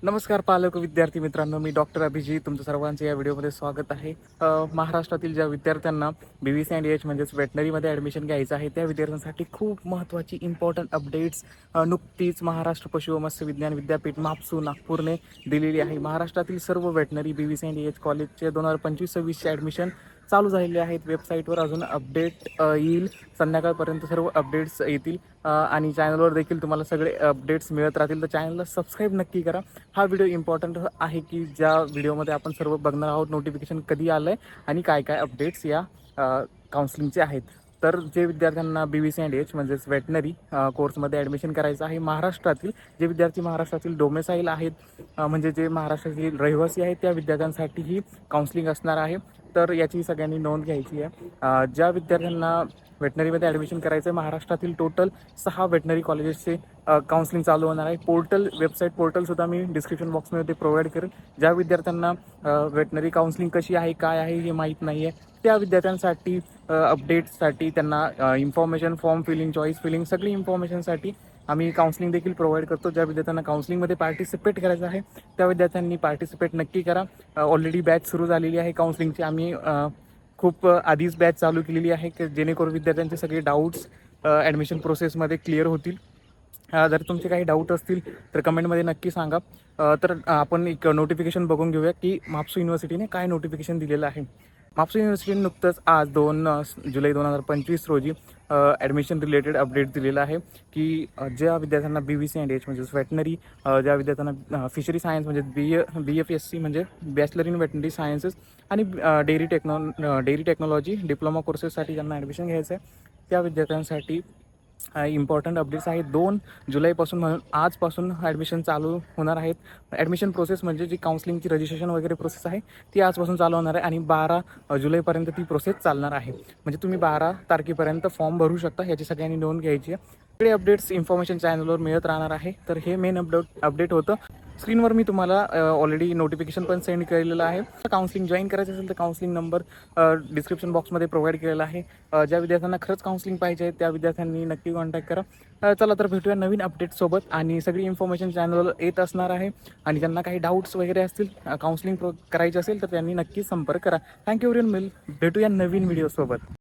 नमस्कार पालक विद्यार्थी मित्रांनो, मी डॉक्टर अभिजित तुमचं सर्वांचे या व्हिडिओमध्ये स्वागत आहे. महाराष्ट्रातील ज्या विद्यार्थ्यांना BVC अँड एच म्हणजेच वेटनरीमध्ये ॲडमिशन घ्यायचं आहे त्या विद्यार्थ्यांसाठी खूप महत्त्वाची इम्पॉर्टंट अपडेट्स नुकतीच महाराष्ट्र पशु व मत्स्य विज्ञान विद्यापीठ म्हापसू नागपूरने दिलेली आहे. महाराष्ट्रातील सर्व वेटनरी BVC अँड एच कॉलेजचे 2025-26चे ॲडमिशन चालू झालेले आहेत. वेबसाईटवर अजून अपडेट येईल, संध्याकाळपर्यंत सर्व अपडेट्स येतील आणि चॅनलवर देखील तुम्हाला सगळे अपडेट्स मिळत राहतील. तर चॅनलला सबस्क्राईब नक्की करा. हा व्हिडिओ इम्पॉर्टंट आहे की ज्या व्हिडिओमध्ये आपण सर्व बघणार आहोत नोटिफिकेशन कधी आलं आहे आणि काय काय अपडेट्स या काउन्सिलिंगचे आहेत. तर जे विद्यार्थ्यांना BVC अँड एच म्हणजेच वेटनरी कोर्समध्ये ॲडमिशन करायचं आहे, महाराष्ट्रातील जे विद्यार्थी महाराष्ट्रातील डोमेसाईल आहेत, म्हणजे जे महाराष्ट्रातील रहिवासी आहेत त्या विद्यार्थ्यांसाठी ही काउन्सिलिंग असणार आहे. तर याची सगळ्यांनी नोंद घ्यायची आहे. ज्या विद्यार्थ्यांना वेटनरीमध्ये ॲडमिशन करायचं आहे, महाराष्ट्रातील टोटल 6 वेटनरी कॉलेजेसचे काउन्सिलिंग चालू होणार आहे. वेबसाईट पोर्टलसुद्धा मी डिस्क्रिप्शन बॉक्समध्ये प्रॉव्हाइड करेन. ज्या विद्यार्थ्यांना वेटनरी काउन्सिलिंग कशी आहे, काय आहे हे माहीत नाही आहे, त्या विद्यार्थ्यांसाठी अपडेट्ससाठी त्यांना information, form filling, choice filling सगळी इन्फॉर्मेशनसाठी आम्ही काउन्सिलिंग देखील प्रोव्हाइड करतो. ज्या विद्यार्थ्यांना काउन्सिलिंगमध्ये पार्टिसिपेट करायचं आहे त्या विद्यार्थ्यांनी पार्टिसिपेट नक्की करा. ऑलरेडी बॅच सुरू झालेली आहे काउन्सिलिंगची. आम्ही खूप आधीच बॅच चालू केलेली आहे की जेणेकरून विद्यार्थ्यांचे सगळे डाऊट्स ॲडमिशन प्रोसेसमध्ये क्लिअर होतील. जर तुमचे काही डाऊट असतील तर कमेंटमध्ये नक्की सांगा. तर आपण एक नोटिफिकेशन बघून घेऊया की म्हापसू युनिव्हर्सिटीने काय नोटिफिकेशन दिलेलं आहे. म्हापसू युनिव्हर्सिटीने नुकतंच आज 2 जुलै 2025 रोजी ॲडमिशन रिलेटेड अपडेट दिलेला आहे की ज्या विद्यार्थ्यांना BVC अँड एच म्हणजेच वेटनरी, ज्या विद्यार्थ्यांना फिशरी सायन्स म्हणजे BFSC म्हणजे बॅचलर इन वेटनरी सायन्सेस आणि डेअरी टेक्नॉलॉजी डिप्लोमा कोर्सेससाठी ज्यांना ॲडमिशन घ्यायचं आहे त्या विद्यार्थ्यांसाठी इम्पॉर्टंट अपडेट्स आहेत. 2 जुलैपासून म्हणून आजपासून ॲडमिशन चालू होणार आहेत. ॲडमिशन प्रोसेस म्हणजे जी काउन्सिलिंगची रजिस्ट्रेशन वगैरे प्रोसेस आहे ती आजपासून चालू होणार आहे आणि 12 जुलैपर्यंत ती प्रोसेस चालणार आहे. म्हणजे तुम्ही 12 तारखेपर्यंत फॉर्म भरू शकता. याची सगळ्यांनी नोंद घ्यायची आहे. सगळे अपडेट्स इन्फॉर्मेशन चॅनलवर मिळत राहणार आहे. तर हे मेन अपडेट होतं. स्क्रीनवर मी तुम्हाला ऑलरेडी नोटिफिकेशन पण सेंड केलेलं आहे. काउन्सिलिंग जॉईन करायचं असेल तर काउन्सिलिंग नंबर डिस्क्रिप्शन बॉक्समध्ये प्रोव्हाइड केलेला आहे. ज्या विद्यार्थ्यांना खरंच काउन्सिलिंग पाहिजे आहे त्या विद्यार्थ्यांनी नक्की कॉन्टॅक्ट करा. चला तर भेटूया नवीन अपडेटसोबत आणि सगळी इन्फॉर्मेशन चॅनलवर येत असणार आहे. आणि ज्यांना काही डाऊट्स वगैरे असतील, काउन्सिलिंग करायची असेल तर त्यांनी नक्की संपर्क करा. Thank you very much. भेटूया नवीन व्हिडिओसोबत.